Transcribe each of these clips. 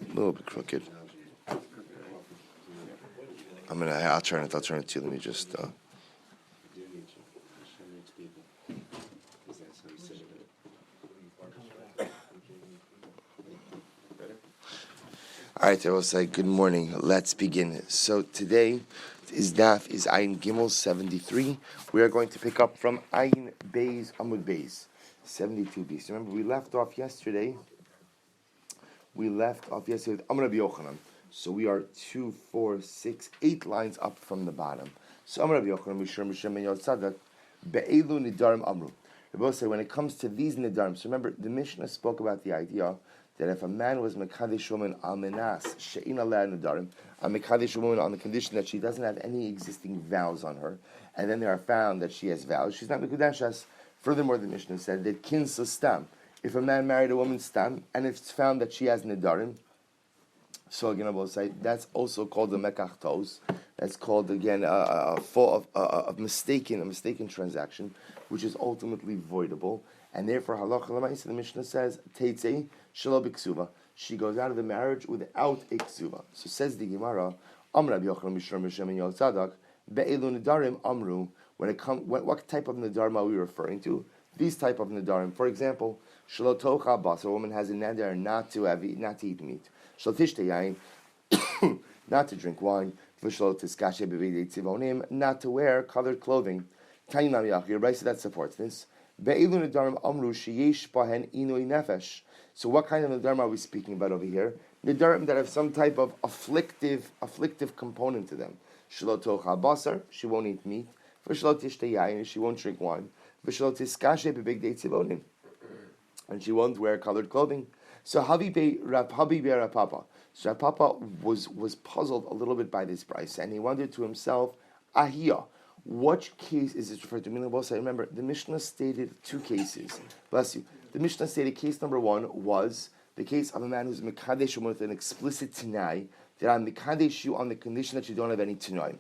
A little bit crooked. I'll turn it to you. Let me just. All right, I will say good morning. Let's begin. So today is Ayin Gimel 73. We are going to pick up from Ayin Beis Amud Beis 72b. So remember, we left off yesterday. With Amr Rabbi Yochanan. So we are 2, 4, 6, 8 lines up from the bottom. So Amr Rabbi Yochanan, Mishem Ben Yotzadak, Be'elu Nidarim Amru. They both say when it comes to these Nidarim. So remember, the Mishnah spoke about the idea that if a man was Mekadesh woman al menas she'ina le'ah Nidarim, a Mekadesh woman on the condition that she doesn't have any existing vows on her, and then they are found that she has vows, she's not Mekudeshas. Furthermore, the Mishnah said that kin stam. If a man married a woman stam, and if it's found that she has nidarim, so again I will say that's also called a mekach tos. That's called again a mistaken transaction, which is ultimately voidable, and therefore halacha l'maisa the Mishnah says teitzei shelo b'ksuva. She goes out of the marriage without a ksuva. So says the Gemara, Amr Rabbi Yochanan Mishra Mishem Yotzadak be'elu nidarim amru. What type of nidarim are we referring to? These type of nidarim, for example. Shelo tocha bas, a woman has a neder not to eat meat. Shelo tishtei yain, not to drink wine. V'shelo tiskashe b'videi tzivonim, not to wear colored clothing. Tainam yachir, right? So that supports this. Be'elu nedarim amru sheyesh bahen inui nefesh. So what kind of nedarim are we speaking about over here? Nedarim that have some type of afflictive component to them. Shelo tocha basar, she won't eat meat. V'shelo tishtei yain, she won't drink wine. V'shelo tiskashe b'videi tzivonim, and she won't wear colored clothing. So Habibi Rapapa. So Rapapa was puzzled a little bit by this price, and he wondered to himself, Ahia, what case is this referred to? Remember, the Mishnah stated 2 cases. Bless you. The Mishnah stated case number 1 was the case of a man who's Mekadesh with an explicit Tanai, that I'm Mekadesh you on the condition that you don't have any Tanai.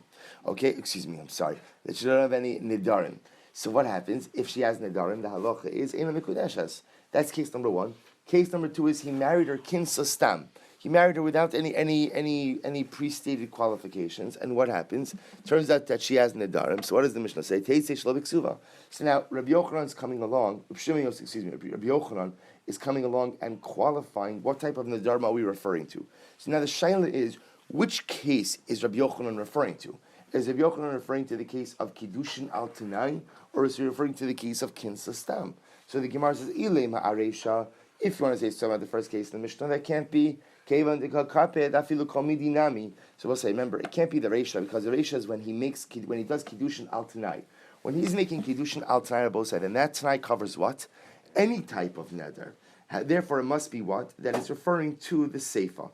Okay, that you don't have any Nidarim. So what happens if she has Nidarim? The halacha is Eina Mikudeshas. That's case number 1. Case number 2 is he married her kin stam. He married her without any pre-stated qualifications. And what happens? Turns out that she has nidarim. So what does the Mishnah say? Teisei shelo b'ksuva. So now Rabbi Yochanan is coming along. Rabbi Yochanan is coming along and qualifying what type of nidarim are we referring to. So now the shaila is, which case is Rabbi Yochanan referring to? Is Rabbi Yochanan referring to the case of kiddushin al tanai, or is he referring to the case of kin stam? So the Gemara says, Ilei ma'aresha. If you want to say something about the first case in the Mishnah, that can't be kevan dekakaped afilu komidi nami. So we'll say, remember, it can't be the resha, because the resha is when he does kiddushin al tanai. When he's making kiddushin al tanai on both sides, and that tanai covers what? Any type of neder. Therefore, it must be what? That is referring to the seifa.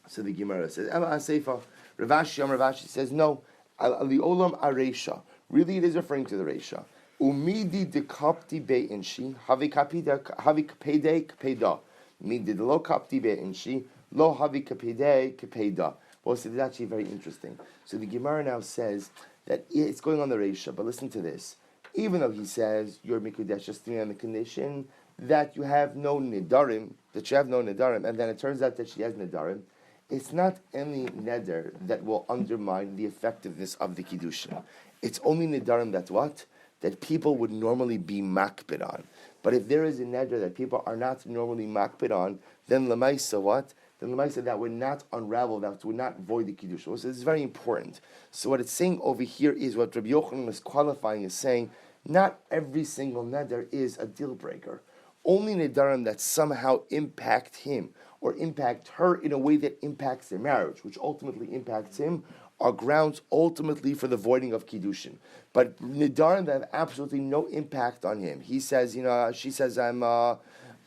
So the Gemara says, Ela seifa. Ravashi says, no. Ali olam aresha. Really, it is referring to the resha. Umidi de kapti be inshi, havi kapede kapeda. Midi de lo kapti be inshi, lo havi kapede kapeda. Well, so it's actually very interesting. So the Gemara now says that it's going on the Reisha, but listen to this. Even though he says you're mikudesh just on the condition that you have no nidarim, and then it turns out that she has nidarim, it's not any neder that will undermine the effectiveness of the kiddushin. It's only nidarim that what? That people would normally be makbid on. But if there is a neder that people are not normally makbid on, then lemaisa what? Then lemaisa that would not unravel, that would not void the kiddush. So this is very important. So what it's saying over here is what Rabbi Yochanan is qualifying is saying, not every single neder is a deal breaker. Only nedarim that somehow impact him or impact her in a way that impacts their marriage, which ultimately impacts him, are grounds ultimately for the voiding of kiddushin. But nidarim that have absolutely no impact on him. He says, she says, I'm not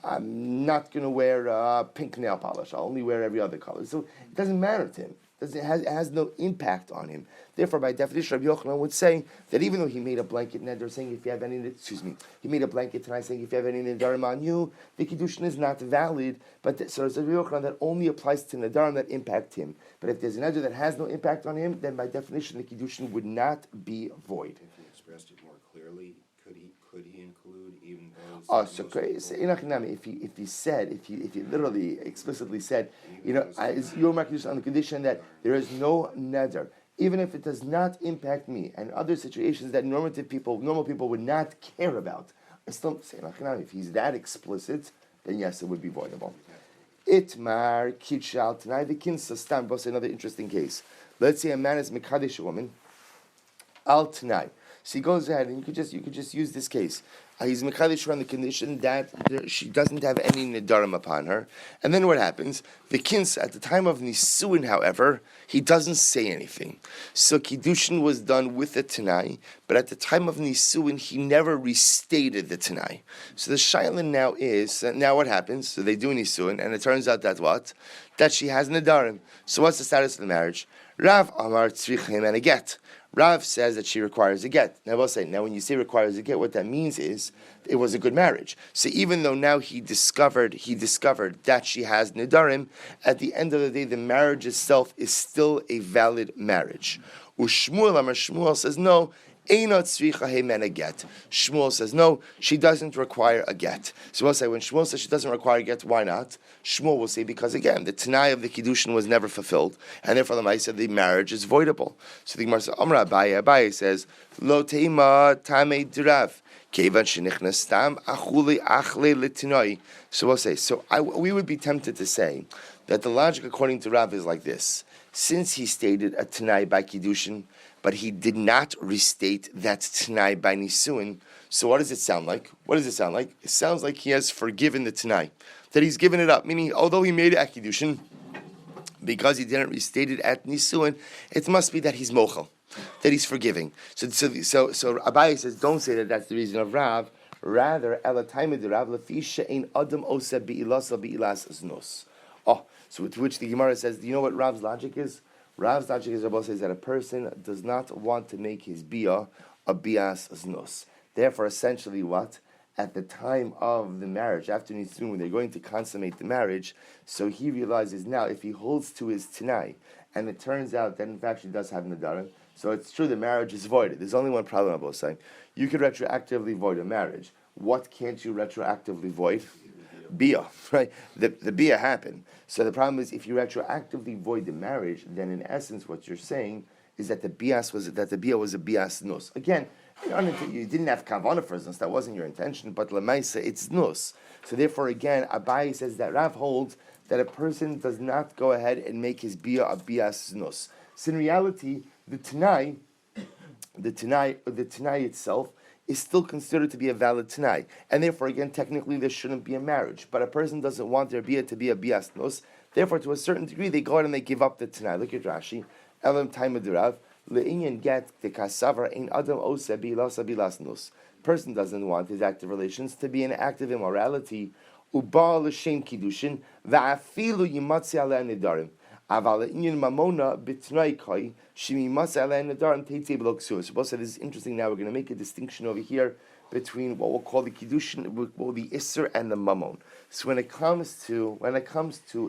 going to wear pink nail polish. I'll only wear every other color. So it doesn't matter to him. It has no impact on him. Therefore, by definition, Rabbi Yochanan would say that even though he made a blanket neder saying if you have any, he made a blanket tonight saying if you have any nedarim on you, the kiddushin is not valid. But so it's Rabbi Yochanan that only applies to nedarim that impact him. But if there's a neder that has no impact on him, then by definition the kiddushin would not be void. If he expressed it more clearly, could he include even though Oh, so if he literally explicitly said, is Yom HaKiddush on the condition that there is no neder, even if it does not impact me, and other situations that normal people would not care about. I still say, if he's that explicit, then yes, it would be voidable. Itmar kitshal tonight the kinsa stam. Another interesting case. Let's say a man is mekadesh a woman al tonight. She goes ahead, and you could just use this case. He's mekadesh her on the condition that she doesn't have any nedarim upon her. And then what happens? The kins at the time of nisuin, however, he doesn't say anything. So kiddushin was done with the tanai, but at the time of nisuin, he never restated the tanai. So the shaila now is now what happens? So they do nisuin, and it turns out that what? That she has nedarim. So what's the status of the marriage? Rav Amar tzrichim and a get. Rav says that she requires a get. Now, I'll say, when you say requires a get, what that means is it was a good marriage. So even though now he discovered that she has nedarim, at the end of the day, the marriage itself is still a valid marriage. Shmuel says no. Shmuel says no, she doesn't require a get. So we'll say when Shmuel says she doesn't require a get, why not? Shmuel will say because again the tanai of the kiddushin was never fulfilled, and therefore the Maisa the marriage is voidable. So the Gemara says, Amra Abaye, Abaye says, Lo teima tamei dirav. So we'll say, we would be tempted to say that the logic according to Rav is like this. Since he stated a tanai by kiddushin, but he did not restate that tanai by nisuin, so what does it sound like? It sounds like he has forgiven the tanai, that he's given it up, meaning although he made it at kiddushin, because he didn't restate it at nisuin, it must be that he's mochel, that he's forgiving. So Abaye says, don't say that that's the reason of Rav. Rather, elataymed Rav lefisha ein adam osa beilasa beilas znos. Oh, so to which the Gemara says, do you know what Rav's logic is? Rav's logic is, Rabbi says that a person does not want to make his bia a bias znos. Therefore, essentially, what? At the time of the marriage, after Nisun, when they're going to consummate the marriage, so he realizes now if he holds to his tanai, and it turns out that in fact she does have nadarim, so it's true the marriage is voided. There's only one problem about saying you could retroactively void a marriage. What can't you retroactively void? Bia, right? The bia happened. So the problem is if you retroactively void the marriage, then in essence what you're saying is that the bia was a bias nus. Again, you didn't have kavanah for instance, that wasn't your intention, but lemaisa it's nus. So therefore again, Abaye says that Rav holds that a person does not go ahead and make his bia a bias nus. So in reality, the tanai itself is still considered to be a valid tanai, and therefore, again, technically there shouldn't be a marriage. But a person doesn't want their bia to be a bias nos. Therefore, to a certain degree, they go out and they give up the tanai. Look at Rashi. Elam taimedurav le'inyan get the kasavar ein adam osa bilasa bilas nos. Person doesn't want his active relations to be an act of immorality. Uba l'shem kiddushin va'afilu yimatzi alei nedarim. So this is interesting. Now we're going to make a distinction over here between what we'll call the kiddushin, the isser, and the mamon. So when it comes to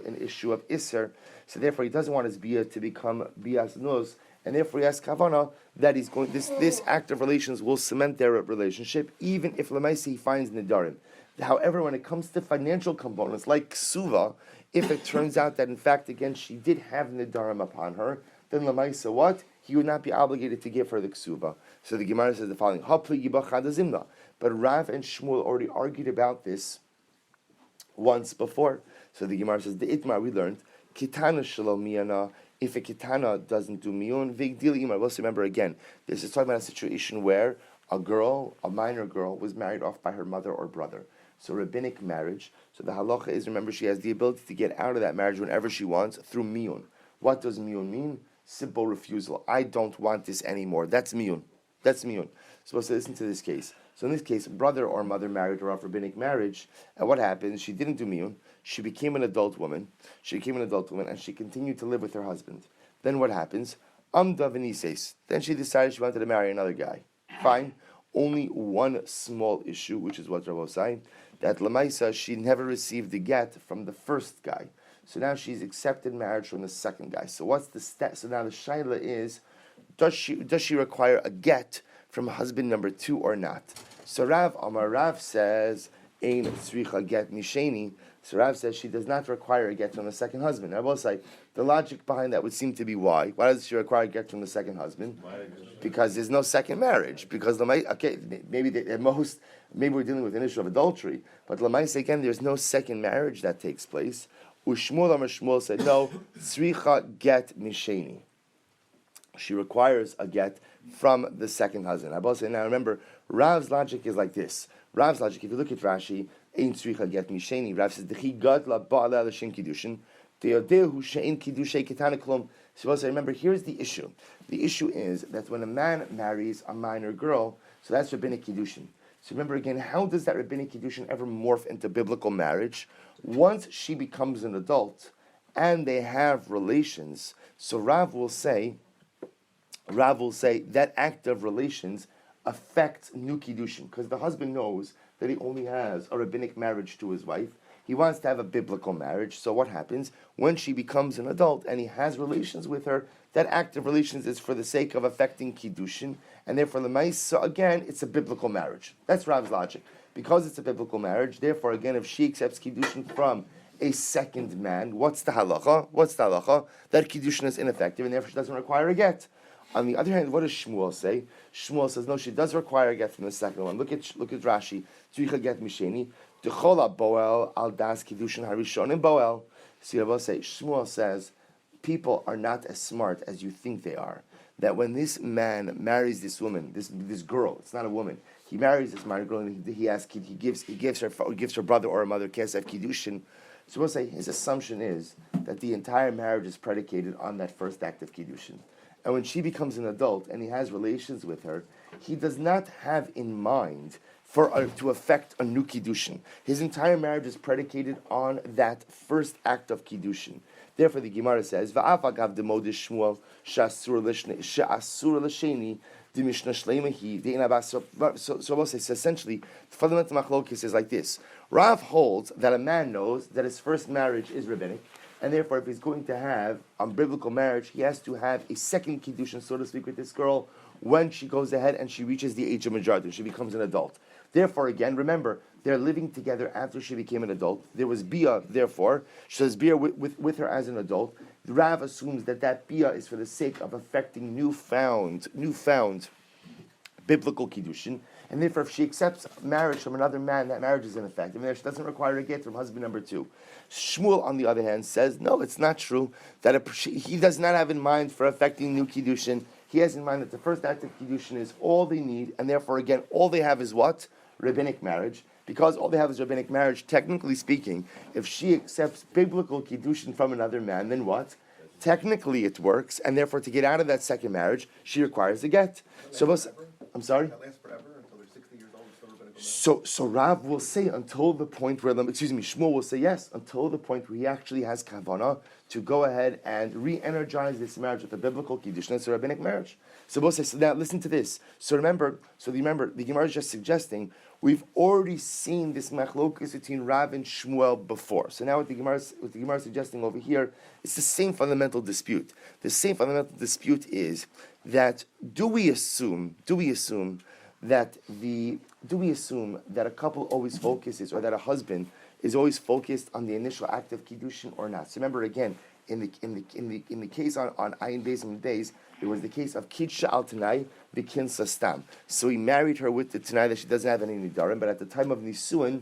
an issue of isser, so therefore he doesn't want his bia to become bias nos, and therefore he has kavana that he's going. This act of relations will cement their relationship, even if lemaisi he finds nedarim. However, when it comes to financial components like ksuva, if it turns out that in fact again she did have nedarim upon her, then lemaisa what? He would not be obligated to give her the ksuva. So the Gemara says the following: But Rav and Shmuel already argued about this once before. So the Gemara says the itmar we learned kitana shalom miyana. If a kitana doesn't do miyun, vigdil imar. Let's remember again. This is talking about a situation where a minor girl, was married off by her mother or brother. So rabbinic marriage. So the halacha is, remember, she has the ability to get out of that marriage whenever she wants through miyun. What does miyun mean? Simple refusal. I don't want this anymore. That's miyun. So let's listen to this case. So in this case, brother or mother married her off rabbinic marriage, and what happens? She didn't do miyun. She became an adult woman. And she continued to live with her husband. Then what happens? Amda v'nises. Then she decided she wanted to marry another guy. Fine. Only one small issue, which is what Rabbi was saying, that Lamaisa, she never received the get from the first guy. So now she's accepted marriage from the second guy. So what's the stat? So now the shaila is, does she require a get from husband number two or not? So Rav says, ein tzricha get misheni. So Rav says she does not require a get from the second husband. I will say the logic behind that would seem to be why. Why does she require a get from the second husband? Because there's no second marriage. Because maybe at most maybe we're dealing with an issue of adultery, but l'maisa again there's no second marriage that takes place. Ushmuel Amar Shmuel said no. Tzricha get misheni. She requires a get from the second husband. I will say now. Remember, Rav's logic is like this. Rav's logic, if you look at Rashi, ein tzricha get misheni. Rav says dechi gadla ba'ala l'shem kiddushin teodehu she'en kiddushay ketana klum. So remember, here's the issue. The issue is that when a man marries a minor girl, so that's rabbinic kiddushin. So remember again, how does that rabbinic kiddushin ever morph into biblical marriage? Once she becomes an adult and they have relations, so Rav will say that act of relations affects new kiddushin, because the husband knows that he only has a rabbinic marriage to his wife. He wants to have a biblical marriage. So what happens? When she becomes an adult and he has relations with her, that act of relations is for the sake of affecting kiddushin, and therefore the ma'isa, again, it's a biblical marriage. That's Rav's logic. Because it's a biblical marriage, therefore, again, if she accepts kiddushin from a second man, what's the halacha? That kiddushin is ineffective, and therefore she doesn't require a get. On the other hand, what does Shmuel say? Shmuel says, no, she does require a get from the second one. Look at Rashi. Tzricha get misheni. Dechola boel al das kiddushin harishonim boel. See, I will say, Shmuel says, people are not as smart as you think they are. That when this man marries this woman, this girl, it's not a woman. He marries this minor girl, and he gives her brother or her mother kesef kiddushin. So we'll say his assumption is that the entire marriage is predicated on that first act of kiddushin. And when she becomes an adult and he has relations with her, he does not have in mind to affect a new kiddushin. His entire marriage is predicated on that first act of kiddushin. Therefore, the Gemara says, "Va'afagav demodish Shmuel she'asur l'sheni de'mishna shleimahi de'inabas." So we'll say, so essentially, the fundamental machlokes is like this: Rav holds that a man knows that his first marriage is rabbinic, and therefore, if he's going to have a biblical marriage, he has to have a second kiddushin, so to speak, with this girl when she goes ahead and she reaches the age of majority, she becomes an adult. Therefore, again, remember, they're living together after she became an adult. There was bia, therefore, she says bia with her as an adult. Rav assumes that bia is for the sake of affecting newfound biblical kiddushin, and therefore, if she accepts marriage from another man, that marriage is ineffective, and she doesn't require a get from husband number two. Shmuel, on the other hand, says, no, it's not true, that he does not have in mind for affecting new kiddushin. He has in mind that the first act of kiddushin is all they need, and therefore, again, all they have is what? Rabbinic marriage. Because all they have is rabbinic marriage, technically speaking, if she accepts biblical kiddushin from another man, then what? Technically it works, and therefore to get out of that second marriage, she requires a get. I'm sorry? That lasts forever until they're 60 years old and still rabbinical. So Rav will say until the point where, Shmuel will say yes, until the point where he actually has kavanah to go ahead and re-energize this marriage with a biblical kiddushin. It's a rabbinic marriage. So we'll say, so now listen to this. So remember, the Gemara is just suggesting we've already seen this machlokus between Rav and Shmuel before. So now what the Gemara is suggesting over here, it's the same fundamental dispute. The same fundamental dispute is that do we assume that a couple always focuses, or that a husband is always focused on the initial act of kiddushin or not? So remember again, in the case on Ayin Beis and days, it was the case of Kidsha al Tanai V'kin Sastam. So he married her with the Tanai that she doesn't have any Nidarim, but at the time of Nisuin,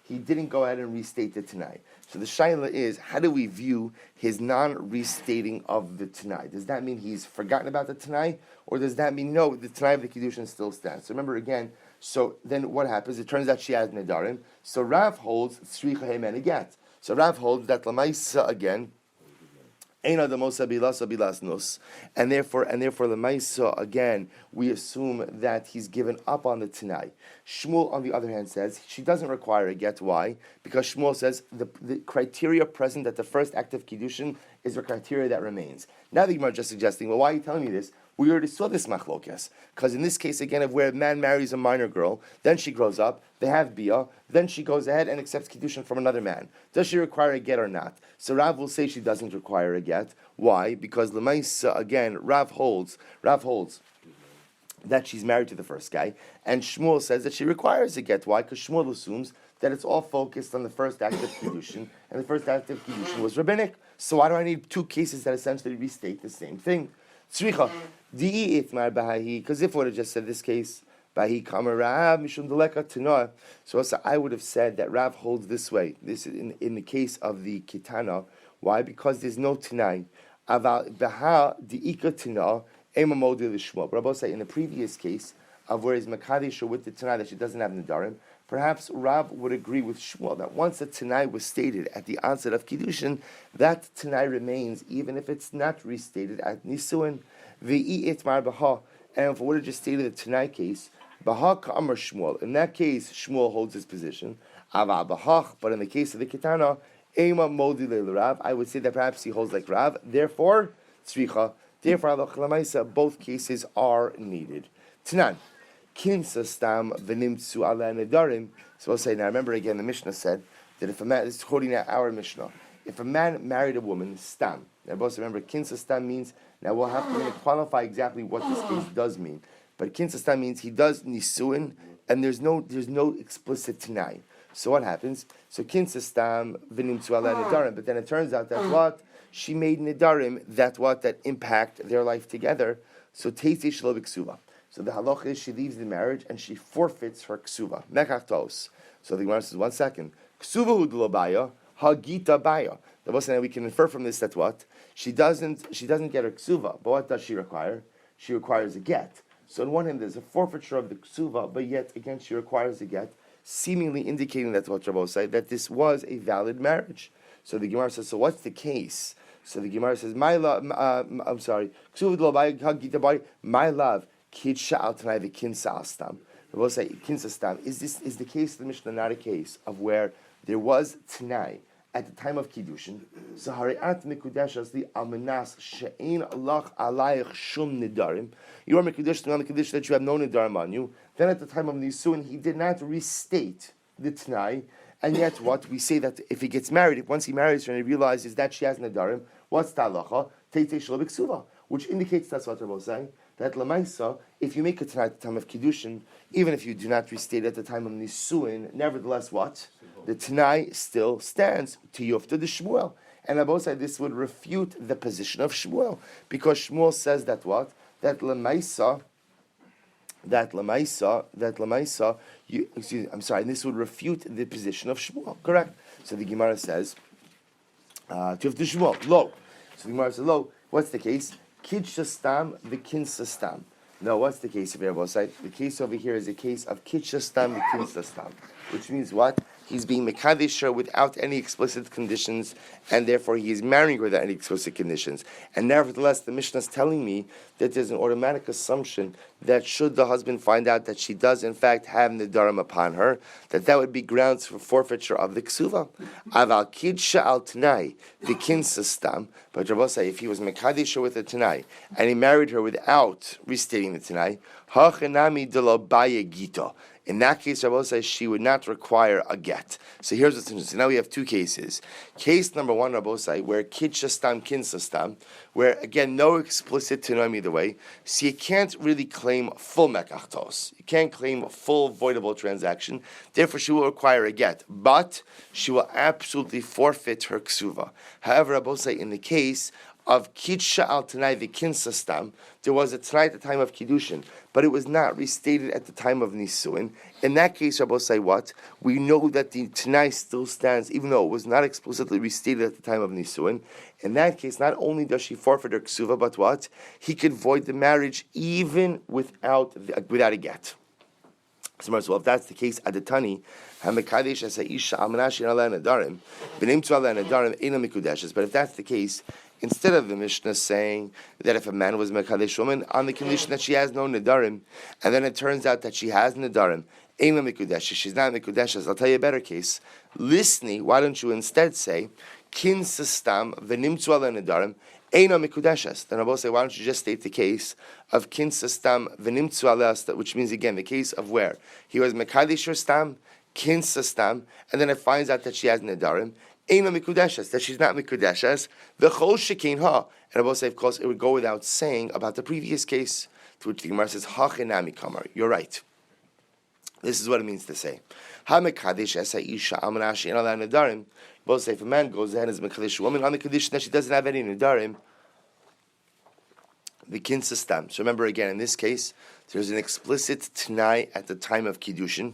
he didn't go ahead and restate the Tanai. So the Shaila is, how do we view his non-restating of the Tanai? Does that mean he's forgotten about the Tanai? Or does that mean, no, the Tanai of the Kiddushin still stands? So remember again, so then what happens? It turns out she has Nidarim. So Rav holds Tzricha Hemen Agat. So Rav holds that Lamaisa again, and therefore Lamaisa, again, we assume that he's given up on the Tanai. Shmuel, on the other hand, says she doesn't require a get. Why? Because Shmuel says the criteria present at the first act of Kiddushin is the criteria that remains. Now the Gemara is just suggesting, well, why are you telling me this? We already saw this machlokes. Because in this case, again, of where a man marries a minor girl, then she grows up, they have bia, then she goes ahead and accepts kiddushin from another man. Does she require a get or not? So Rav will say she doesn't require a get. Why? Because l'maisa, again, Rav holds that she's married to the first guy, and Shmuel says that she requires a get. Why? Because Shmuel assumes that it's all focused on the first act of Kiddushin, and the first act of Kiddushin was rabbinic. So why do I need two cases that essentially restate the same thing? Tzricha, di'i itmar b'hahi, because if I would have just said this case, b'hahi kamer Rav mishum deleka tanoah, so also I would have said that Rav holds this way. This is in the case of the Kitana. Why? Because there's no Tanai. Aval b'ha di'ika tanoah, ema modil l'shmuel. But I both say in the previous case, of where is Makadish with the Tanai that she doesn't have Nidarim, perhaps Rav would agree with Shmuel that once the Tanai was stated at the onset of Kiddushin, that Tanai remains even if it's not restated at Nisuin. V'i itmar b'ha. And if we would have just stated the Tanai case, b'ha ka'amar Shmuel. In that case, Shmuel holds his position. Ava b'ha. But in the case of the Kitana, ema modi Rav, I would say that perhaps he holds like Rav. Therefore, tzricha. Therefore, both cases are needed. Tanan. Kinsa stam v'nimtzu ala nedarim. So we'll say, now remember again, the Mishnah said that if a man, this is quoting our Mishnah, if a man married a woman, stam. Now both remember, kinsa stam means, now we'll have to qualify exactly what this case does mean. But kinsa stam means he does nisuin, and there's no explicit tanai. So what happens? So kinsa stam v'nimtzu ala nedarim. But then it turns out that what? She made nedarim that impact their life together. So teitzi shelo b'ksuva. So the halacha is she leaves the marriage and she forfeits her ksuva. Mekach. So the Gemara says, 1 second. Ksuva hu d'lo hagita baya. The Bosan, we can infer from this that what? She doesn't get her ksuva, but what does she require? She requires a get. So on one hand there's a forfeiture of the ksuva, but yet again she requires a get, seemingly indicating that what Rabbi said, that this was a valid marriage. So the Gemara says, so what's the case? So the Gemara says, my love, Ksuva d'lo hagita baya, my love. Kid sha'al tanai v'kinsa astam. We will say kinsa stam. Is the case of the Mishnah not a case of where there was tanai at the time of kiddushin? So hariat mikudeshas the almanas she'ein alach alayich shum nidarim. You are mikudesh on the kiddush that you have no nidarim on you. Then at the time of nisuin, he did not restate the tanai, and yet what we say that if he gets married, once he marries her and he realizes that she has nidarim, what's the halacha? Teitei shelo b'ksuva, which indicates that's what Rabbi was saying. That lemaisa, if you make it tonight at the time of kiddushin, even if you do not restate at the time of nisuin, nevertheless, what the tanai still stands to yufta the Shmuel. And Abba said this would refute the position of Shmuel because Shmuel says that what that lemaisa. This would refute the position of Shmuel. Correct. So the Gemara says, to yufta Shmuel lo. So the Gemara says lo. What's the case? Kidsha stam v'kinsa stam. No, what's the case of here? The case over here is a case of kidsha stam v'kinsa stam, which means what? He's being mekadesh without any explicit conditions, and therefore he is marrying her without any explicit conditions. And nevertheless, the Mishnah is telling me that there's an automatic assumption that should the husband find out that she does in fact have nedarim upon her, that would be grounds for forfeiture of the ksuva. Aval kidsha al tanai v'kinsa stam. But Rabbi say if he was mekadesh with the tanai and he married her without restating the tanai, hachenami de lo baya gita. In that case, Rabbi says she would not require a get. So here's what's interesting. Now we have two cases. Case number one, Rabbi says, where kidsha stam kinsa stam, where again no explicit tanoim either way. So you can't really claim full mekachtos. You can't claim a full voidable transaction. Therefore, she will require a get, but she will absolutely forfeit her ksuva. However, Rabbi says in the case of kidsha al tanai v'kinsa stam, there was a tanai at the time of kiddushin, but it was not restated at the time of nisuin. In that case, Rabbi say what? We know that the tanai still stands, even though it was not explicitly restated at the time of nisuin. In that case, not only does she forfeit her ksuva, but what? He could void the marriage even without a get. So, if that's the case, Adatani, Hamekadesh as Isha Amanashi ala Nadarim, Benim ala Nadarim, Ena Mikudeshes. But if that's the case, instead of the Mishnah saying that if a man was Mekadesh woman on the condition that she has no Nadarim, and then it turns out that she has Nadarim, Ena Mikudeshes, she's not Mikudeshes, I'll tell you a better case. Listni, why don't you instead say, Kin Sistam, Venimtzu ala Nadarim, Eina mikudeshes. Then Rabbi say, why don't you just state the case of kinsa stam v'nimtzu aleh, which means again the case of where he was mekadesh stam, kinsa stam, and then it finds out that she has nedarim. Eina mikudeshes, that she's not mikudeshes. V'chol shekein ha. And Rabbi say, of course, it would go without saying about the previous case. To which the Gemara says, Hachinami kamar. You're right. This is what it means to say. Ha-mekadesh esa isha amra she'en ala nedarim. Both say if a man goes ahead and is mekadesh a woman on the condition that she doesn't have any nedarim, the kinsa stam. So remember again, in this case, there's an explicit t'nai at the time of kiddushin,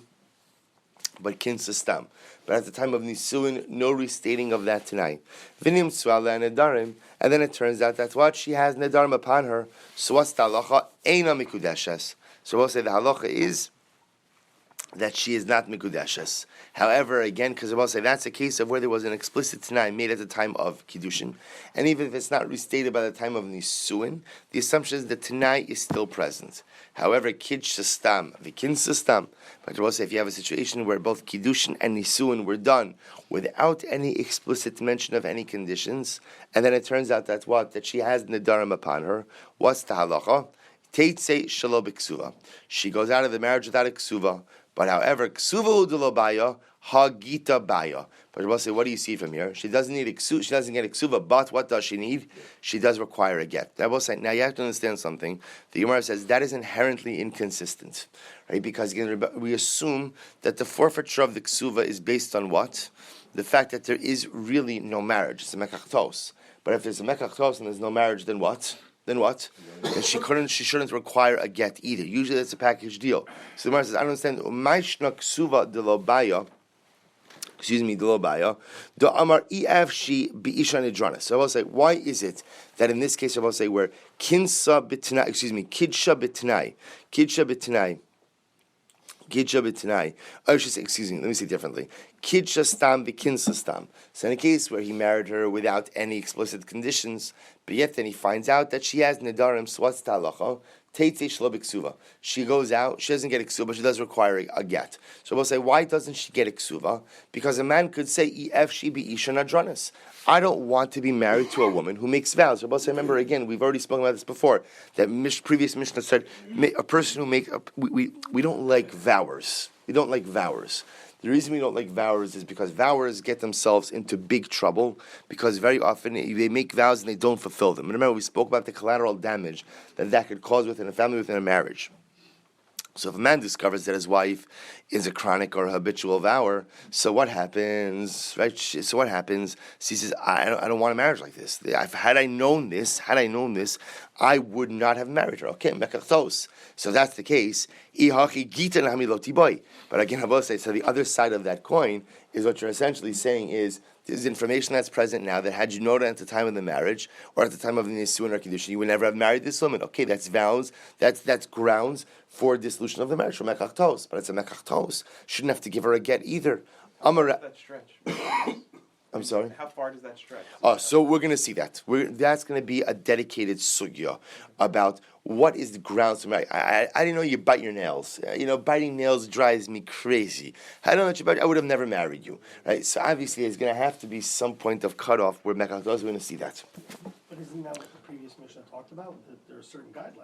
but kinsa stam. But at the time of nisuin, no restating of that t'nai. Vinim tzvala nedarim, and then it turns out that what she has nedarim upon her. So what's the halacha? Eina mikudeshes. So we'll say the halacha is that she is not mikudeshes. However, again, because we'll say that's a case of where there was an explicit t'nai made at the time of kiddushin, and even if it's not restated by the time of nisuin, the assumption is that t'nai is still present. However, kiddush stam, v'kin stam. But we'll say if you have a situation where both kiddushin and nisuin were done without any explicit mention of any conditions, and then it turns out that that she has nedarim upon her. What's the halacha? Teitze shelo b'ksuva. She goes out of the marriage without a ksuva. But however, ksuva udelo baya, hagita baya. But we'll say, what do you see from here? She doesn't need a ksuva. She doesn't get a ksuva. But what does she need? She does require a get. That will say. Now you have to understand something. The Gemara says that is inherently inconsistent, right? Because again, we assume that the forfeiture of the ksuva is based on what? The fact that there is really no marriage. It's a mekachtos. But if there's a mekachtos and there's no marriage, then what? Then she shouldn't require a get either. Usually that's a package deal. So the Gemara says, I don't understand. Umayshna ksuva de lo baya. The amar efshi biisha nedrana. So I will say, why is it that in this case I will say where kidsha bitnai, oh, excuse me, let me say it differently. Kidsha stam v'kinsa stam. So in a case where he married her without any explicit conditions, but yet then he finds out that she has nedarim, so what's talacha? Teitze shelo b'ksuva. She goes out, she doesn't get a ksuva, but she does require a get. So we'll say, why doesn't she get a ksuva? Because a man could say, ef she be'isha nadranis. I don't want to be married to a woman who makes vows. So we'll say, remember again, we've already spoken about this before, that previous Mishnah said, a person who makes, we don't like vowers. We don't like vowers. The reason we don't like vowers is because vowers get themselves into big trouble because very often they make vows and they don't fulfill them. And remember, we spoke about the collateral damage that could cause within a family, within a marriage. So if a man discovers that his wife is a chronic or habitual vower, so what happens, right? So what happens? She says, I don't want a marriage like this. Had I known this, I would not have married her. Okay, mekachtos. So if that's the case. But again, I will say, so the other side of that coin is what you're essentially saying is, there's information that's present now that had you known it at the time of the marriage or at the time of the nisuin or kiddushin, you would never have married this woman. Okay, that's vows. That's grounds for dissolution of the marriage for mekachtos. But it's a mekachtos. Shouldn't have to give her a get either. How does that stretch? I'm sorry? How far does that stretch? So we're going to see that. That's going to be a dedicated sugya about what is the grounds for marriage. I didn't know you bite your nails. Biting nails drives me crazy. I don't know what you bite. I would have never married you. Right? So obviously there's going to have to be some point of cutoff where mekachtos, we're going to see that. But isn't that what the previous Mishnah talked about? That there are certain guidelines.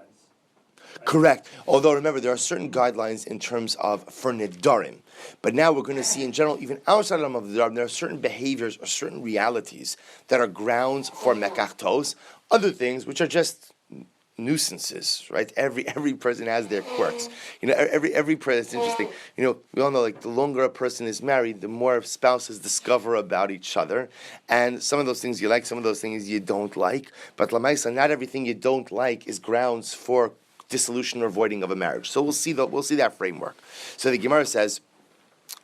Right? Correct. Although remember, there are certain guidelines in terms of for nedarim. But now we're going to see in general, even outside of the nedarim, there are certain behaviors or certain realities that are grounds for mekachtos. Other things which are just nuisances, right? Every person has their quirks. Every person. It's interesting. We all know, like, the longer a person is married, the more spouses discover about each other, and some of those things you like, some of those things you don't like. But lamaisa, not everything you don't like is grounds for dissolution or voiding of a marriage. So we'll see that framework. So the Gemara says,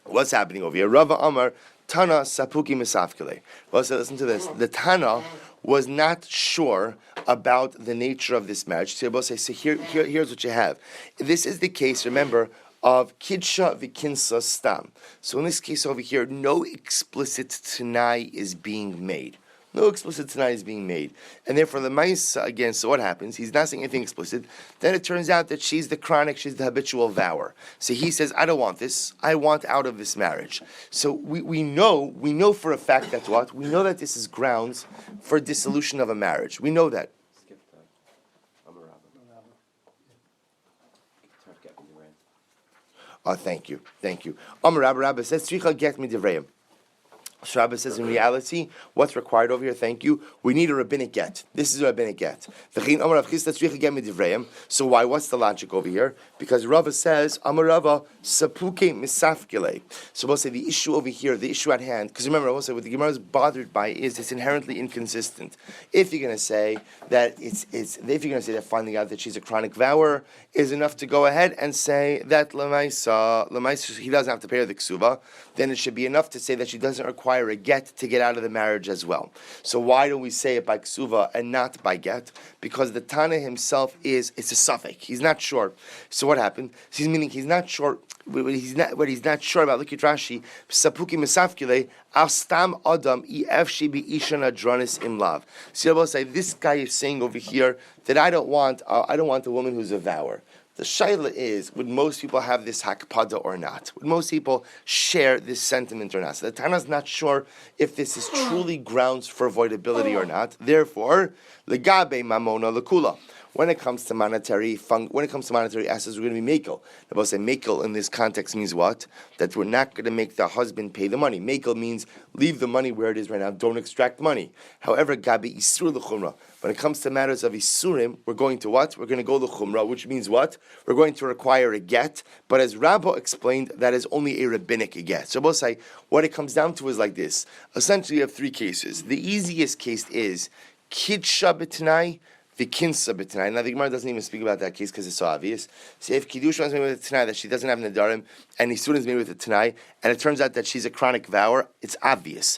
what's happening over here? Rava Amar Tana Sapuki Misafkele. Well, so listen to this. The Tana was not sure about the nature of this marriage. So here's what you have. This is the case, remember, of kidsha v'kinsa stam. So in this case over here, no explicit t'nai is being made. No explicit t'nai is being made. And therefore the mais, again, so what happens? He's not saying anything explicit. Then it turns out that she's the chronic, she's the habitual vower. So he says, I don't want this. I want out of this marriage. So we know for a fact that what? We know that this is grounds for dissolution of a marriage. We know that. Skip that. Oh, thank you. Amar Rabba says, Tzricha get midivrayim. So Rabbi says, in reality, what's required over here, thank you, we need a rabbinic get. This is a rabbinic get. So why? What's the logic over here? Because Rava says, Amar Rava, sapuke misafkele. So we'll say the issue over here, the issue at hand, because remember, I will say what the Gemara is bothered by is it's inherently inconsistent. If you're going to say that if you're going to say that finding out that she's a chronic vower is enough to go ahead and say that Lamaisa, he doesn't have to pay her the ksuva, then it should be enough to say that she doesn't require a get to get out of the marriage as well. So why don't we say it by ksuva and not by get? Because the Tana himself it's a suffix. He's not sure. So what happened? So meaning he's not sure. What he's not sure about. Look at Rashi. Sapuki misafkile astam adam efshi be ishan adronis imlav. So I will say this guy is saying over here that I don't want a woman who's a vower. The shaila is, would most people have this hakpada or not? Would most people share this sentiment or not? So the Tana's not sure if this is truly grounds for avoidability or not. Therefore, legabe mamona lekula. When it comes to monetary assets, we're going to be mekel. The boss say mekel in this context means what? That we're not going to make the husband pay the money. Mekel means leave the money where it is right now. Don't extract money. However, gabi isur l'chumra. When it comes to matters of isurim, we're going to what? We're going to go l'chumra, which means what? We're going to require a get. But as Rabba explained, that is only a rabbinic get. So both say what it comes down to is like this. Essentially, you have three cases. The easiest case is kidsha b'tanai. The kinsa b'tanai. Now the Gemara doesn't even speak about that case because it's so obvious. So if Kiddusha is made with a tanai that she doesn't have nedarim, and Nisurin is made with a tanai, and it turns out that she's a chronic vower, it's obvious.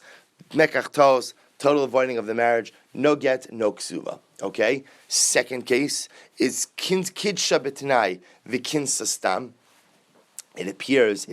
Mekach tos, total avoiding of the marriage, no get, no ksuva. Okay? Second case is kidsha b'tanai, the kinsa stam. It appears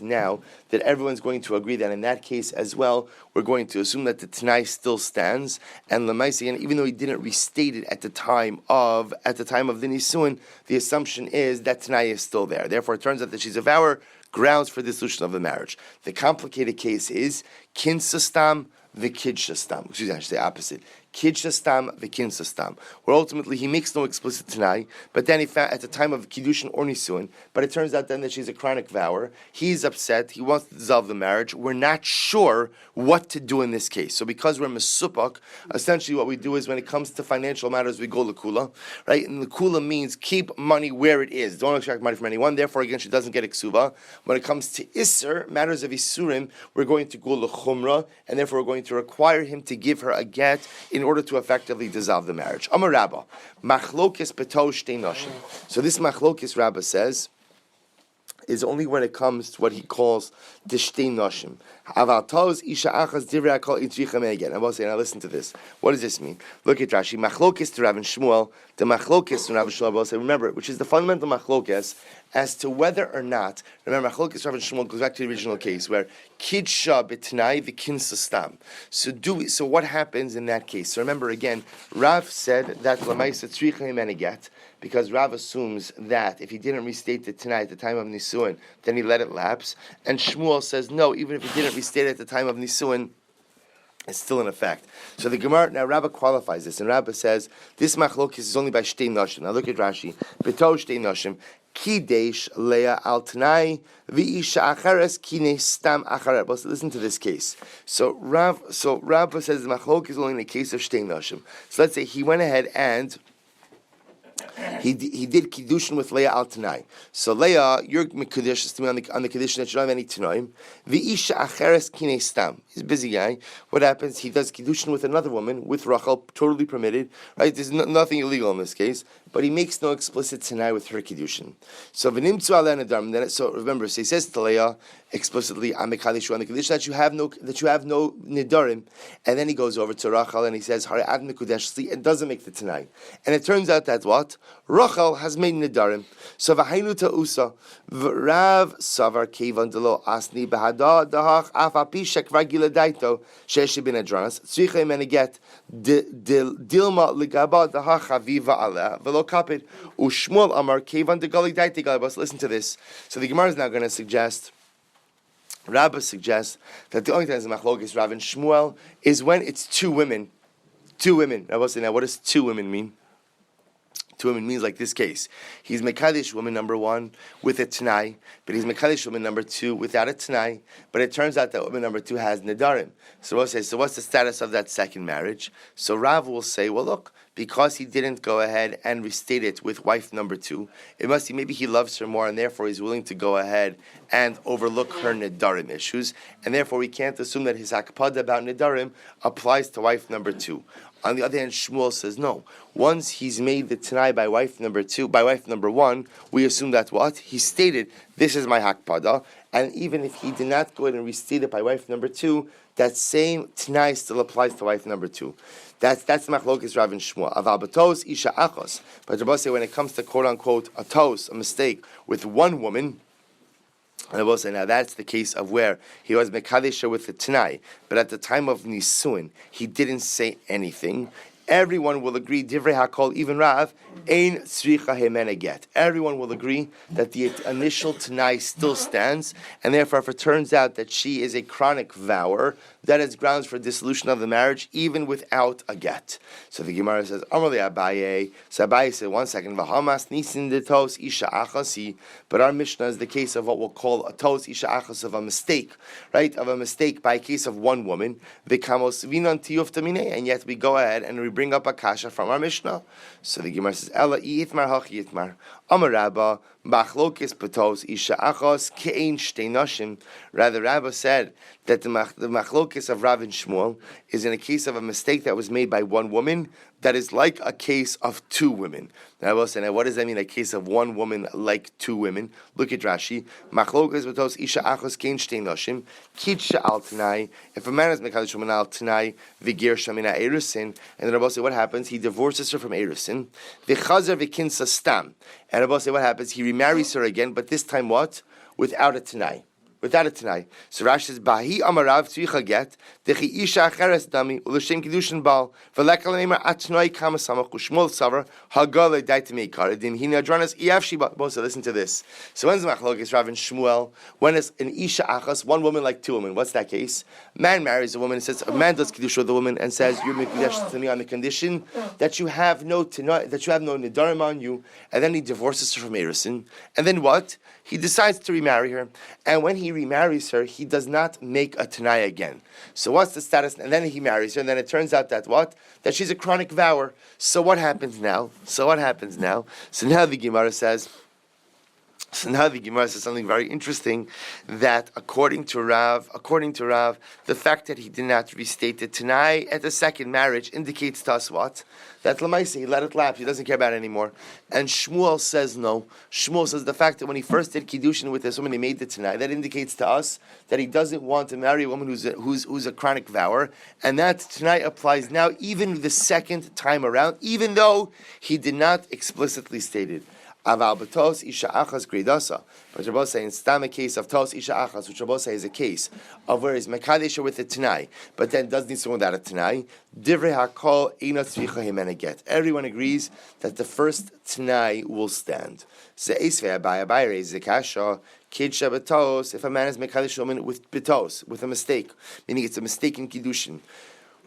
now that everyone's going to agree that in that case as well, we're going to assume that the Tanai still stands, and Lamaisi, and even though he didn't restate it at the time of the Nisuin, the assumption is that Tanai is still there. Therefore, it turns out that she's a vower, grounds for dissolution of the marriage. The complicated case is kinsastam, the kidshastam. Excuse me, I should say opposite. Kidshastam, the kinsastam. Where ultimately he makes no explicit tanai, but then he found at the time of kiddushin or nisuin, but it turns out then that she's a chronic vower. He's upset. He wants to dissolve the marriage. We're not sure what to do in this case. So because we're mesupak, essentially what we do is when it comes to financial matters, we go lekula, right? And lekula means keep money where it is. Don't extract money from anyone. Therefore, again, she doesn't get iksuva. When it comes to iser, matters of isurim, we're going to go lechumra, and therefore we're going to require him to give her a get in order to effectively dissolve the marriage. Amar Rabba, machlokis beto shtei noshim. So this machlokis, Rabba says, is only when it comes to what he calls the shtei noshim. Aval tos isha achas divrei hakol itricha me again. I will say, now listen to this. What does this mean? Look at Rashi. Machlokis to Rav and Shmuel. The machlokis to Rav and Shmuel. I will say, remember, which is the fundamental machlokis as to whether or not. Remember, machlokis Rav and Shmuel goes back to the original case where kidsha b'tnai v'kinsa stam. So what happens in that case? So remember again, Rav said that l'maisa tzricha him and a get, because Rav assumes that if he didn't restate it tonight at the time of Nisuin, then he let it lapse. And Shmuel says, no, even if he didn't restate it at the time of Nisuin, it's still in effect. So the Gemara, now Rabbah qualifies this, and Rabbah says, this machlokis is only by shtei noshim. Now look at Rashi. Beto shtei noshim. Kidesh leah al tanai v'isha achares kine stam acharet. Well, so listen to this case. So Rabbah says the machlokis is only in the case of shtei noshim. So let's say he went ahead and he did kiddushin with Leah al Tanai. So Leah, you're mekudesh to me on the kiddushin that you don't have any Tanaim. V'isha acheres kinei stam. He's a busy guy. What happens? He does kiddushin with another woman, with Rachel, totally permitted. Right? There's nothing illegal in this case. But he makes no explicit Tanai with her kiddushin. So v'nimtzu alei nedarim. Then so remember, so he says to Leah explicitly, "Amikalishu on the kiddushin that you have no nedarim." And then he goes over to Rachel and he says, "Hare ad mekudesh." It doesn't make the Tanai. And it turns out that what? Rachel has made nedarim. So v'hainu ta'usa v'rav savar kevan delo asni behada dahach afapi shekvar giladaito sheshi bin adranas tzricha imene get dilma ligaba dahach haviva aleh v'lo kapid u'shmuel amar kevan degali daiti galibas. Listen to this. So the Gemara is now going to suggest. Rabbah suggests that the only time the machlokes Rav and Shmuel is when it's two women. Two women. Now, what does two women mean? Two women means like this case. He's Mekadesh woman number one with a Tanai, but he's Mekadesh woman number two without a Tanai. But it turns out that woman number two has Nedarim. So we'll say, so what's the status of that second marriage? So Rav will say, well, look, because he didn't go ahead and restate it with wife number two, it must be maybe he loves her more and therefore he's willing to go ahead and overlook her Nedarim issues. And therefore we can't assume that his Akpada about Nedarim applies to wife number two. On the other hand, Shmuel says no. Once he's made the Tanai by wife number one, we assume that what? He stated, this is my Hakpada, and even if he did not go ahead and restate it by wife number two, that same Tanai still applies to wife number two. That's Machlokes Rav and Shmuel. Aval b'tos isha achos. But Rabbi say when it comes to quote unquote a tos, a mistake with one woman, and I will say now that's the case of where he was Mekadesha with the Tanai, but at the time of Nisuin, he didn't say anything. Everyone will agree, Divrei HaKol, even Rav, Ein Tzricha Hemena Get. Everyone will agree that the initial Tanai still stands, and therefore if it turns out that she is a chronic vower, that is grounds for dissolution of the marriage, even without a get. So the Gemara says, Amarle Abaye. So Abaye said, 1 second, Vahamas Nisin de Tos Isha Achasi. But our Mishnah is the case of what we'll call a Tos Isha Achas, of a mistake, right? Of a mistake by a case of one woman. Vikamos Vinan Tiyuf Tamine. And yet we go ahead and we bring up a kasha from our Mishnah. So the Gemara says, Ela Itmar Hachi Itmar. Amar Rabba, Machlokes Patos Isha Achos Kein Shtei Nashim. Rather, Rabba said that the Machlokes of Rav and Shmuel is in a case of a mistake that was made by one woman that is like a case of two women. Now I will say, now what does that mean, a case of one woman like two women? Look at Rashi. Machlokes Patos Isha Achos Kein Shtei Nashim. Kitsha al Tanai. If a man is Mekadesh woman al Tanai, Vigir Shamina Erusin, and then Rabba say what happens? He divorces her from Erusin. V'chazer v'kinsa stam. And Rabbi say what happens? He remarries her again, but this time what? Without a Tanai. Without a Tanai. So Rashi says, Bahi amarav tzricha get, dechi isha acheres dami, u'l'shem kiddushin bal, v'lekal neimer atnoi kama samach, u'shmol savar, hagale daite meikar, edim hina adranas iav shiba. Bosa, listen to this. So when's the machlokes Rav and Shmuel? When is an isha achas, one woman like two women? What's that case? Man marries a woman and says, a man does kiddush with a woman and says, you're mekudesh to me on the condition that you have no nedarim on you, and then he divorces her from Erusin, and then what? He decides to remarry her, and when he remarries her, he does not make a Tanai again. So what's the status? And then he marries her, and then it turns out that what? That she's a chronic vower. So what happens now? So now the Gemara says something very interesting, that according to Rav, the fact that he did not restate the Tanai at the second marriage indicates to us what? That Lamaisi, he let it lapse, he doesn't care about it anymore. And Shmuel says no. Shmuel says the fact that when he first did Kiddushin with this woman, he made the Tanai, that indicates to us that he doesn't want to marry a woman who's a chronic vower, and that Tanai applies now even the second time around, even though he did not explicitly state it. Aval b'tos isha achas gredasa. But Rabbi say in stam a case of tos isha achas, which Rabbi say is a case of where he's mekadesha with a Tanai, but then does need someone without a Tanai. Divrei hakol eina tzricha himena get. Everyone agrees that the first Tanai will stand. Ze'esvei abai raises a kasha. Kid shabatos. If a man is mekadesha woman with betos, with a mistake, meaning it's a mistake in kiddushin.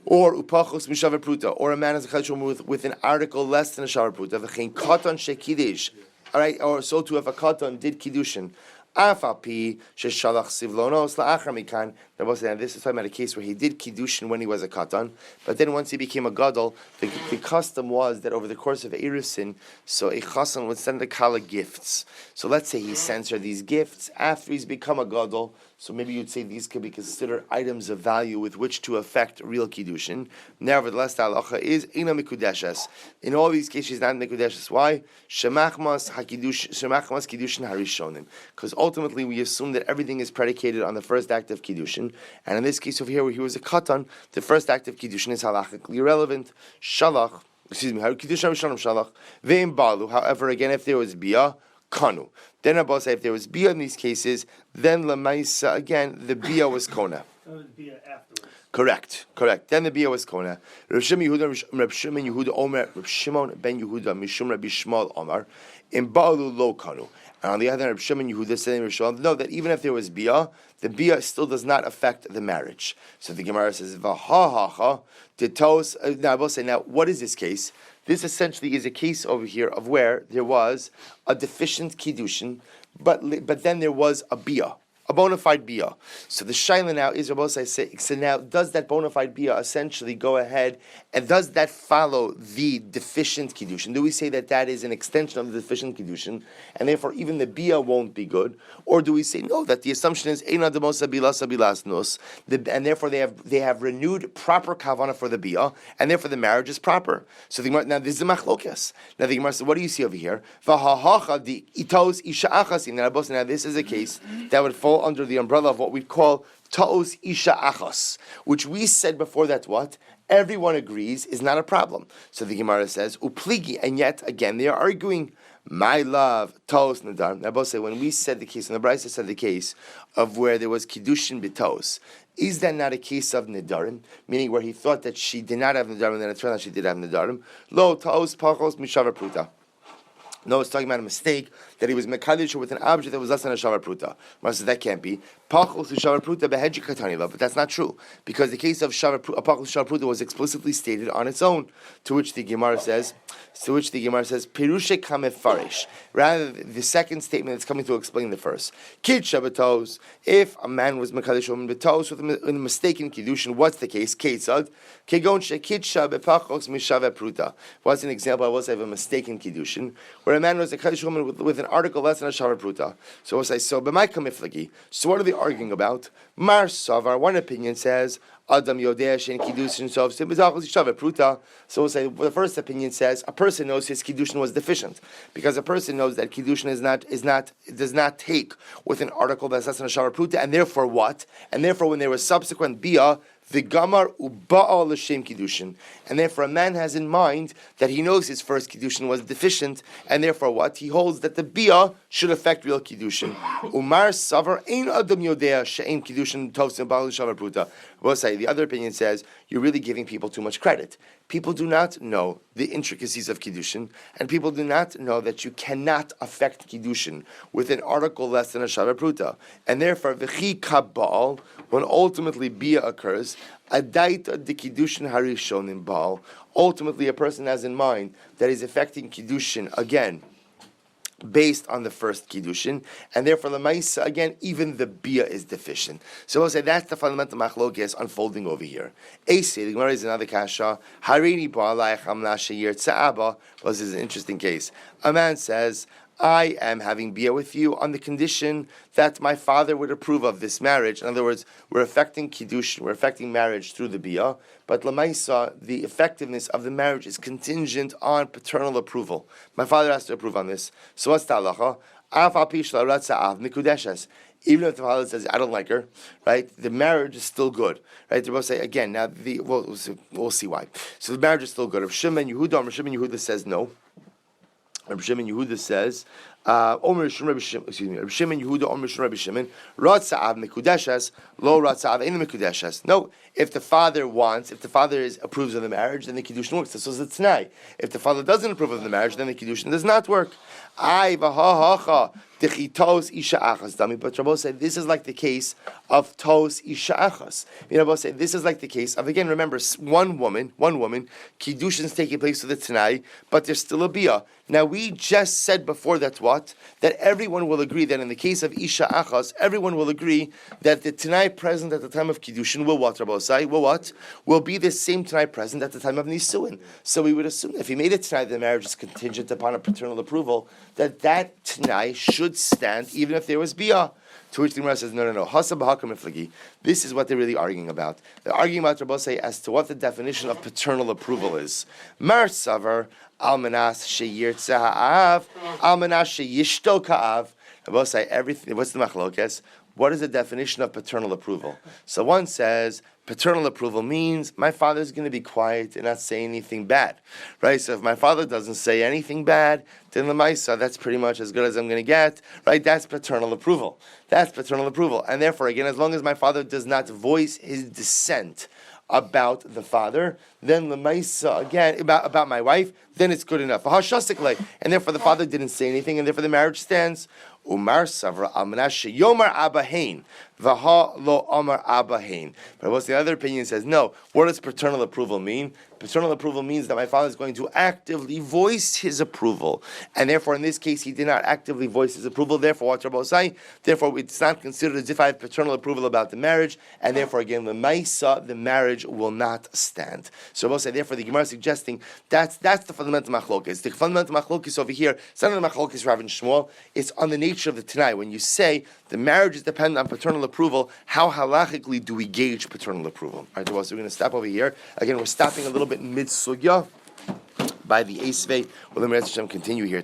Or upachos mishavar pruta, or a man is a chadshom with an article less than a shavar pruta. V'chein katan shekidish. All right, or so too if a katan did kiddushin. Afapi sheshalach sivlonos la'achar mikan. This is talking about a case where he did kiddushin when he was a katan, but then once he became a gadol, the custom was that over the course of Erusin, so a chassan would send the kala gifts. So let's say he sends her these gifts after he's become a gadol. So maybe you'd say these could be considered items of value with which to affect real kiddushin. Nevertheless, the halacha is ina mikudeshes. In all these cases, not mikudeshes. Why? Shemachmas kiddushin harishonim. Because ultimately, we assume that everything is predicated on the first act of kiddushin, and in this case over here, where he was a katan, the first act of kiddushin is halachically irrelevant. Shalach, kiddushin harishonim shalach ve'im balu. However, again, if there was bia, kanu. Then Abba said if there was bia in these cases, then lamaisa again the bia was kona. That was bia afterwards. Correct. Then the bia was kona. Reb Shimon Yehuda Omer, Reb Shimon ben Yehuda Mishum Rabbi Shmuel Omar, in Baalu lo kanu. And on the other hand, Reb Shimon Yehuda said in Rishon, no, that even if there was bia, the bia still does not affect the marriage. So the Gemara says, Vahahaha, now I will say, now what is this case? this essentially is a case over here of where there was a deficient kiddushin, but then there was a bia, a bona fide bia. So the shaila now is, Rabbi say, so now does that bona fide bia essentially go ahead and does that follow the deficient kiddushin? Do we say that that is an extension of the deficient kiddushin, and therefore even the bia won't be good? Or do we say no, that the assumption is eina demosa bilas bilas nos, and therefore they have renewed proper kavana for the bia, and therefore the marriage is proper? So the Gemara, now this is a machlokas. Now the Gemara says, what do you see over here? V'hahacha di itos isha achasim. Now this is a case that would fall under the umbrella of what we call ta'os isha achas, which we said before that what? Everyone agrees is not a problem. So the Gemara says, upligi, and yet again they are arguing, my love, ta'os nadar. Now both say, when we said the case, and the Brisa said the case of where there was kiddushin b'tos, is that not a case of nidarim, meaning where he thought that she did not have nidarim, and then it turned out she did have nidarim? Lo ta'os pachos mishavar pruta. No, it's talking about a mistake that he was mekadosh with an object that was less than a shavar pruta. Mara says that can't be. Pachos shavar pruta behedji katani love, but that's not true because the case of shavar pachos shavar pruta was explicitly stated on its own. To which the Gemara says, pirushe kamefarish. Rather, the second statement that's coming to explain the first. Kid shabatos. If a man was mekadosh woman betos with a mistaken kiddushin, what's the case? Ketzad kegon shekid shabepachos mishavar pruta. What's an example? I will say of a mistaken kiddushin where a man was a kaddish woman with an article less than a shavar pruta. So we'll say, so b'may kamiflagi. So what are they arguing about? Mar savar, one opinion says, Adam yodeh shein kiddushin sov simizachos shavar pruta. So we'll say, the first opinion says, a person knows his kiddushin was deficient because a person knows that kiddushin does not take with an article that's less than a shavar pruta, and therefore what? And therefore when there was subsequent bia, the gamar uba'al l'shem kiddushin, and therefore a man has in mind that he knows his first kiddushin was deficient, and therefore what he holds that the bia should affect real kiddushin. Umar savar ein adam yodea she'ein kiddushin tovsim ba'al shavar pruta. We'll say the other opinion says you're really giving people too much credit. People do not know the intricacies of kiddushin, and people do not know that you cannot affect kiddushin with an article less than a shavar pruta, and therefore v'chi kabal, when ultimately bia occurs, adaita de kiddushin harishonim bal. Ultimately, a person has in mind that is affecting kiddushin again based on the first kiddushin, and therefore the ma'isa again, even the bia is deficient. So we'll say that's the fundamental machlokes unfolding over here. Eisei, the Gemara is another kasha. Harini ba'alayich amna sheyir tza'aba. Well, this is an interesting case. A man says, I am having bia with you on the condition that my father would approve of this marriage. In other words, we're affecting kiddushin, we're affecting marriage through the bia, but lamaisa, the effectiveness of the marriage is contingent on paternal approval. My father has to approve on this. So what's the halacha? Even if the father says, I don't like her, right, the marriage is still good. Right? They're both say, again, now we'll see why. So the marriage is still good. Rav Shimon Yehuda says no. Rabbi Shimon Yehuda says, Rabbi Shimon Yehuda Omer Rabbi Shimon Ratza'av Mekudeshes Lo Ratza'av Ein Mekudeshes. No, if the father approves of the marriage, then the kiddushin works. This was a t'nai. If the father doesn't approve of the marriage, then the kiddushin does not work. But Rabbi said this is like the case of tos isha achas. Rabbi said this is like the case of, again, remember, one woman, kiddushin's taking place with the t'nai, but there's still a bia. Now we just said before that what? That everyone will agree that in the case of isha achas, everyone will agree that the t'nai present at the time of kiddushin will what, Rabbi say? Will what? Will be the same t'nai present at the time of nisuin. So we would assume if he made it t'nai, the marriage is contingent upon a paternal approval, that t'nai should stand even if there was bia. To which the Gemara says, no. Hasa b'hakam iflagi. This is what they're really arguing about. They're arguing about Rabbi say as to what the definition of paternal approval is. Mar savar almanas sheyirtza ha'av almanas sheyishto ka'av. Rabbi say everything. What's the machlokes? What is the definition of paternal approval? So one says paternal approval means my father is going to be quiet and not say anything bad, right? So if my father doesn't say anything bad, then l'maisa, that's pretty much as good as I'm going to get, right? That's paternal approval. And therefore, again, as long as my father does not voice his dissent about the father, then l'maisa, again, about my wife, then it's good enough. And therefore the father didn't say anything, and therefore the marriage stands. Umar savra almanash yomar abahain Vaha lo amar abba hein. But what's the other opinion says, no, what does paternal approval mean? Paternal approval means that my father is going to actively voice his approval. And therefore, in this case, he did not actively voice his approval. Therefore, what's Rabbi say? Therefore, it's not considered as if I have paternal approval about the marriage. And therefore, again, the Maisa, the marriage will not stand. So Rabbi say, therefore, the Gemara is suggesting that's the fundamental machlokes. The fundamental machlokes over here, it's not on the machlokes Rav and Shmuel, it's on the nature of the Tanai. When you say the marriage is dependent on paternal approval, how halachically do we gauge paternal approval? All right, so we're going to stop over here. Again, we're stopping a little bit in mid-sugya by the Esvei. Well, let me continue here.